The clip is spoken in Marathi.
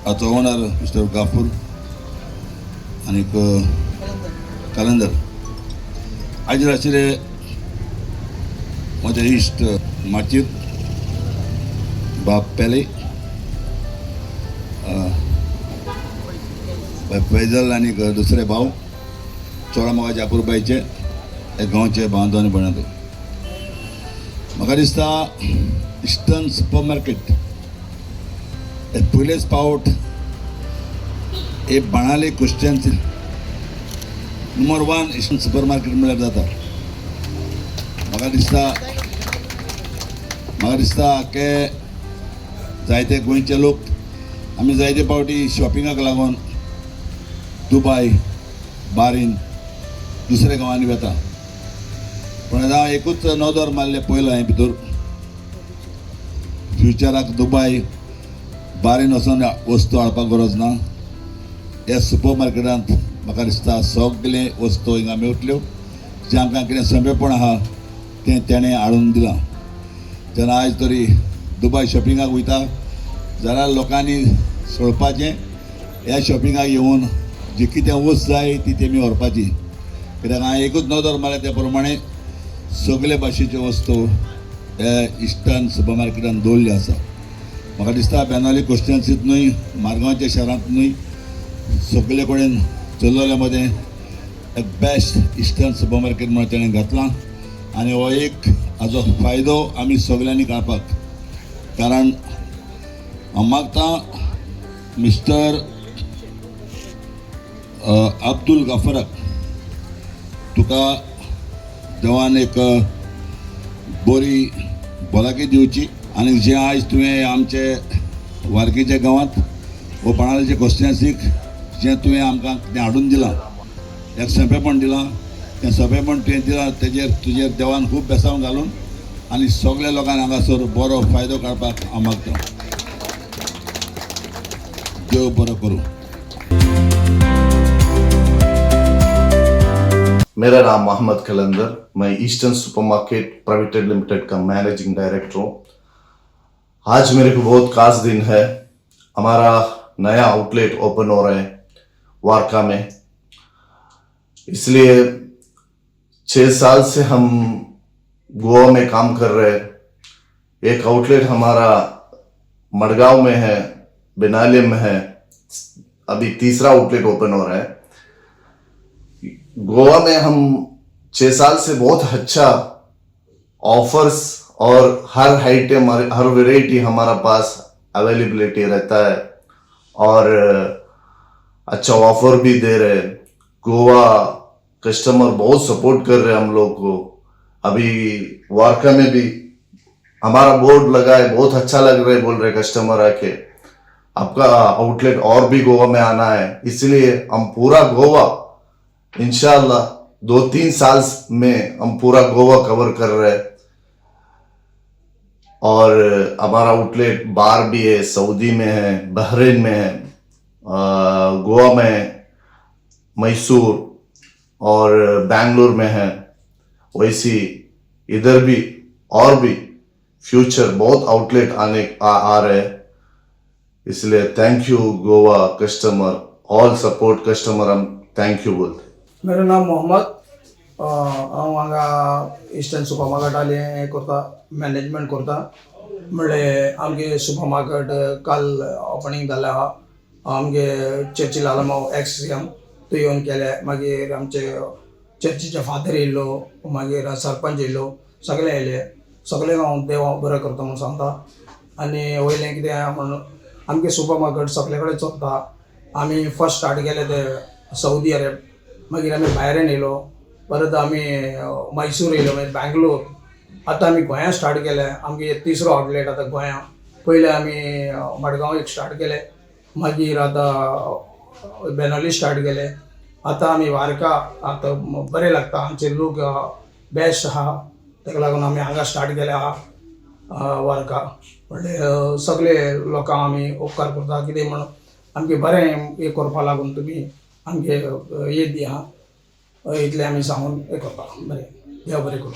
आजचो ओनर मिस्टर गाफूर आणि कलंदर आज रातचे म्हजे इश्ट माचीर बाप पेले फैजल आणि दुसरे भाव चोळा म्हाका जाकुरबाईचे गांवचे बांदोन बनत म्हाका दिसता इस्टर्न सुपर मार्केट पयलेच पावट हे बाणाले questions number 1 eastern super market म्हळ्यार जाता म्हाका दिसता के जायते गोंयचे लोक आमी जायते पावटी शॉपिंगाक लागून दुबय बारीन दुसऱ्या गांवांनी वता पण हांव एकूच नदर मारले पयलो हांवें भितर फ्युचराक दुबय बारीन वचून वस्तू हाडपाक गरज ना ह्या सुपर मार्केटांत म्हाका दिसता सगळे वस्तू हिंगा मेळटल्यो जे आमकां कितें सोंपेपण आहा तें तेणें हाडून दिलां जेन्ना आयज तरी दुबय शॉपिंगाक वयता जाल्यार लोकांनी सोडपाचें ह्या शॉपिंगाक येवन जी कितें वस्त जाय ती तेमी व्हरपाची कित्याक हांवें एकूच नदर मारल्या त्या प्रमाणे सगळे भाशेच्यो वस्तू हे इस्टर्न सुपर मार्केटान दवरल्यो आसा म्हाका दिसता बेनावली कॉन्स्टिट्युएन्सींत न्हय मारगांवच्या शारांत न्हय सगळे कडेन चलोल्या मदें एक बेस्ट इस्टर्न सुपर मार्केट म्हणून तेणें घातलां आनी हो एक हाजो फायदो आमी सगळ्यांनी काडपाक कारण हांव मागतां मिस्टर अब्दुल गाफराक तुका देवान एक बरी भलायकी दिवची आनी जे आयज तुवें आमचे वारकेच्या गांवांत वो बाणावलेचे कॉन्स्टिट्युएन्सीक जें तुवें आमकां तें हाडून दिलां एक सोंपेपण दिलां तें सोंपेपण तुवें दिलां तुजेर देवान खूब बेसांव घालून आनी सगळ्या लोकांक हांगासर बरो फायदो काडपाक हांव मागतां देव बरो करूं. मेरा नाम मोहम्मद कलंदर, मैं ईस्टर्न सुपरमार्केट प्राइवेट लिमिटेड का मैनेजिंग डायरेक्टर हूँ. आज मेरे को बहुत खास दिन है. हमारा नया आउटलेट ओपन हो रहा है वारका में. इसलिए 6 साल से हम गोवा में काम कर रहे हैं. एक आउटलेट हमारा मडगांव में है, बेनाले में है. अभी तीसरा आउटलेट ओपन हो रहा है. गोवा में हम 6 साल से बहुत अच्छा ऑफर्स और हर आइटम हर वेराइटी हमारा पास अवेलेबिलिटी रहता है और अच्छा ऑफर भी दे रहे हैं. गोवा कस्टमर बहुत सपोर्ट कर रहे हैं हम लोग को. अभी वारका में भी हमारा बोर्ड लगा है, बहुत अच्छा लग रहा है, बोल रहे कस्टमर आके आपका आउटलेट और भी गोवा में आना है. इसलिए हम पूरा गोवा इंशाल्लाह 2-3 साल में हम पूरा गोवा कवर कर रहे हैं. और हमारा आउटलेट बाहर भी है, सऊदी में है, बहरीन में है, गोवा में है, मैसूर और बेंगलुरु में है. वैसी इधर भी और भी फ्यूचर बहुत आउटलेट आ रहे हैं. इसलिए thank you Goa customer, all support customer, हम थैंक यू बोलते. मेरा नाम मोहम्मद. हांव हांगा इस्टर्न सुपर मार्केटाले हें करता, मॅनेजमेंट करता. म्हणल्यार आमगे सुपर मार्केट काल ओपनिंग जालें आहा. आमगे चर्चिल आलमो एक्स-सीएम तो येवन केले. मागीर आमचे चर्चीचे फादर येयलो, मागीर सरपंच येयलो, सगळे येयले. सगळ्यांक हांव देव बरें करता म्हणून सांगता. आनी वयलें कितें म्हणून आमगे सुपर मार्केट सगळे कडेन चलता. आमी फर्स्ट स्टार्ट केले ते सौदी अरेब, मागीर आमी बायरेन येयलो, परत आमी मैसूर येयलो, मागीर बेंगलोर. आतां आमी गोंया स्टार्ट केले. आमगे तिसरो आउटलेट आतां गोंया. पयले आमी मडगांव एक स्टार्ट केले, मागीर आतां बेनावली स्टार्ट केले. आतां आमी वारका. आतां बरें लागता, आमचे लोक बेस्ट आहा, ताका लागून आमी हांगा स्टार्ट केले आहा वारका. म्हणल्यार सगळे लोकांक आमी उपकार करता कितें म्हणून आमगे बरें हें करपा लागून तुमी आमगे हे दिया. इतलें आमी सांगून हें करता. बरें, देव बरें करूं.